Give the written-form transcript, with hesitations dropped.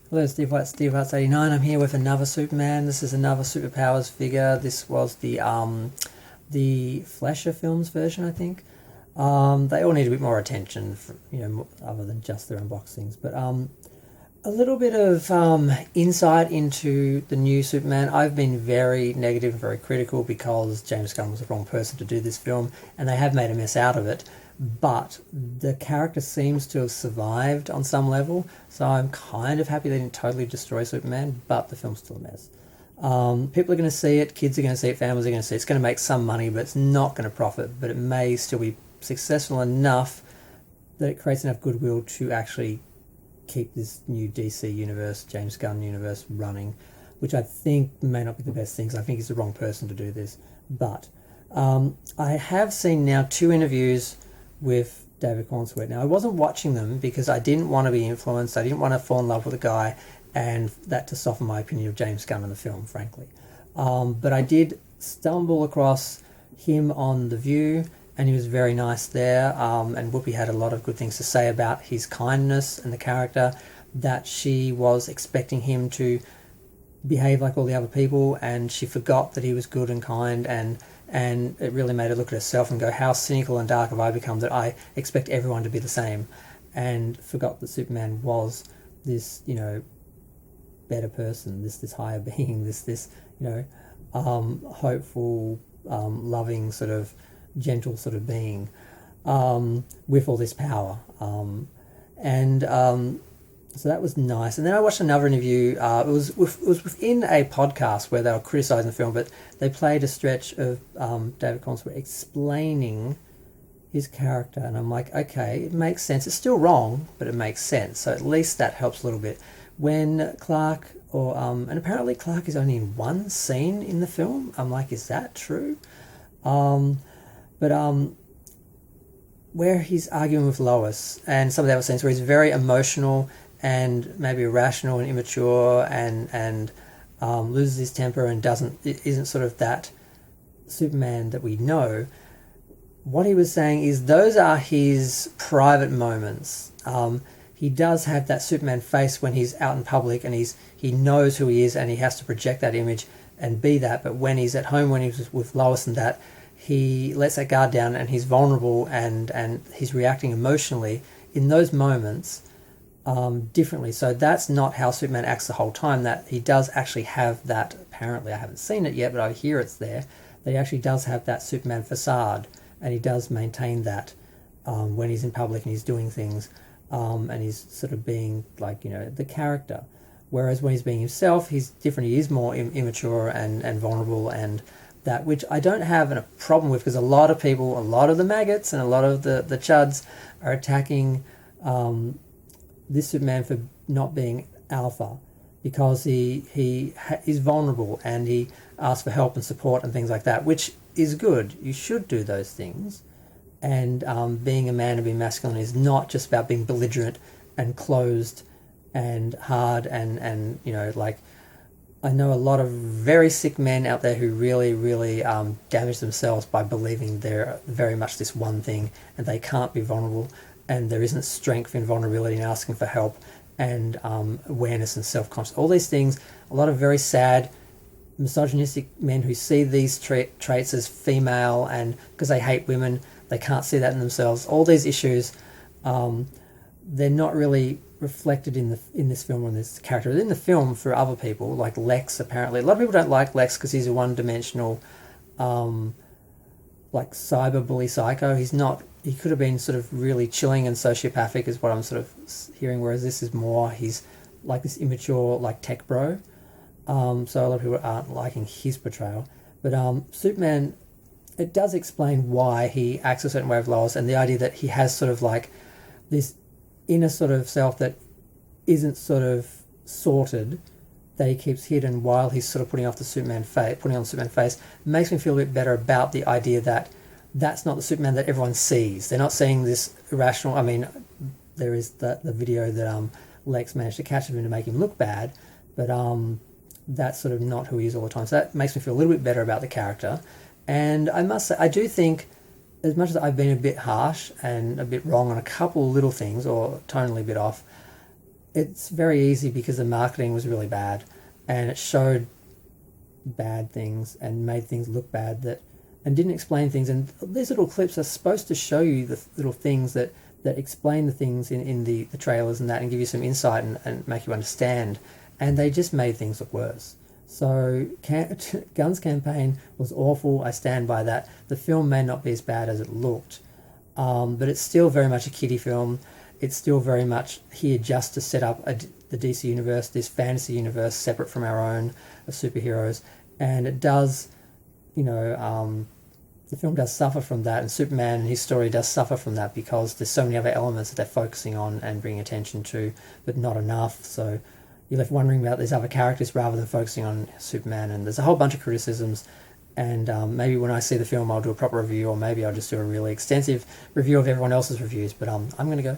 Hello, Steve White, Steve Hearts 89. I'm here with another Superman. This is another Superpowers figure. This was the Fleischer Films version, I think. They all need a bit more attention, other than just their unboxings. But a little bit of insight into the new Superman. I've been very negative and very critical because James Gunn was the wrong person to do this film, and they have made a mess out of it. But the character seems to have survived on some level, so I'm kind of happy they didn't totally destroy Superman, but the film's still a mess. People are going to see it, kids are going to see it, families are going to see it. It's going to make some money, but it's not going to profit, but it may still be successful enough that it creates enough goodwill to actually keep this new DC universe, James Gunn universe, running, which I think may not be the best thing, because I think he's the wrong person to do this. But I have seen now 2 interviews with David Cornsweet. Now, I wasn't watching them because I didn't want to be influenced. I didn't want to fall in love with the guy, and that to soften my opinion of James Gunn in the film, frankly. But I did stumble across him on The View, and he was very nice there, and Whoopi had a lot of good things to say about his kindness and the character, that she was expecting him to behave like all the other people, and she forgot that he was good and kind, and it really made her look at herself and go, how cynical and dark have I become that I expect everyone to be the same, and forgot that Superman was this, better person, this higher being, this hopeful, loving, sort of gentle sort of being, with all this power. So that was nice. And then I watched another interview. It was within a podcast where they were criticising the film, but they played a stretch of David Cornsweet explaining his character, and I'm like, okay, it makes sense. It's still wrong, but it makes sense. So at least that helps a little bit. When Clark, and apparently Clark is only in one scene in the film. I'm like, is that true? Where he's arguing with Lois, and some of the other scenes where he's very emotional and maybe irrational and immature, and loses his temper and isn't sort of that Superman that we know. What he was saying is those are his private moments. He does have that Superman face when he's out in public, and he knows who he is, and he has to project that image and be that. But when he's at home, when he's with Lois and that, he lets that guard down, and he's vulnerable, and he's reacting emotionally in those moments differently. So that's not how Superman acts the whole time. That he does actually have that, apparently, I haven't seen it yet, but I hear it's there, that he actually does have that Superman facade, and he does maintain that when he's in public and he's doing things, and he's sort of being like, the character. Whereas when he's being himself, he's different. He is more immature and vulnerable, and that, which I don't have a problem with, because a lot of people, a lot of the maggots and a lot of the chuds are attacking this Superman for not being alpha, because he is vulnerable and he asks for help and support and things like that, which is good. You should do those things. And being a man and being masculine is not just about being belligerent and closed and hard and like, I know a lot of very sick men out there who really, really damage themselves by believing they're very much this one thing, and they can't be vulnerable, and there isn't strength in vulnerability and asking for help, and awareness and self-conscious. All these things, a lot of very sad, misogynistic men who see these traits as female, and because they hate women, they can't see that in themselves. All these issues, they're not really reflected in this film or in this character. In the film, for other people, like Lex, apparently. A lot of people don't like Lex because he's a one-dimensional, like cyberbully psycho. He could have been sort of really chilling and sociopathic is what I'm sort of hearing, whereas this is more, he's like this immature, like tech bro. So a lot of people aren't liking his portrayal. But Superman, it does explain why he acts a certain way with Lois, and the idea that he has sort of like this inner sort of self that isn't sort of sorted, that he keeps hidden while he's sort of putting on the Superman face, makes me feel a bit better about the idea that that's not the Superman that everyone sees. They're not seeing this irrational. I mean, there is the video that Lex managed to catch him to make him look bad, but that's sort of not who he is all the time. So that makes me feel a little bit better about the character. And I must say, I do think, as much as I've been a bit harsh and a bit wrong on a couple of little things, or tonally a bit off, it's very easy because the marketing was really bad, and it showed bad things and made things look bad, that and didn't explain things. And these little clips are supposed to show you the little things that explain the things in the trailers and that, and give you some insight and make you understand. And they just made things look worse. So Gunn's campaign was awful. I stand by that. The film may not be as bad as it looked, but it's still very much a kiddie film. It's still very much here just to set up the DC universe, this fantasy universe separate from our own of superheroes. And it does, you know, the film does suffer from that, and Superman and his story does suffer from that because there's so many other elements that they're focusing on and bringing attention to, but not enough. So you're left wondering about these other characters rather than focusing on Superman. And there's a whole bunch of criticisms. And maybe when I see the film, I'll do a proper review, or maybe I'll just do a really extensive review of everyone else's reviews. But I'm going to go.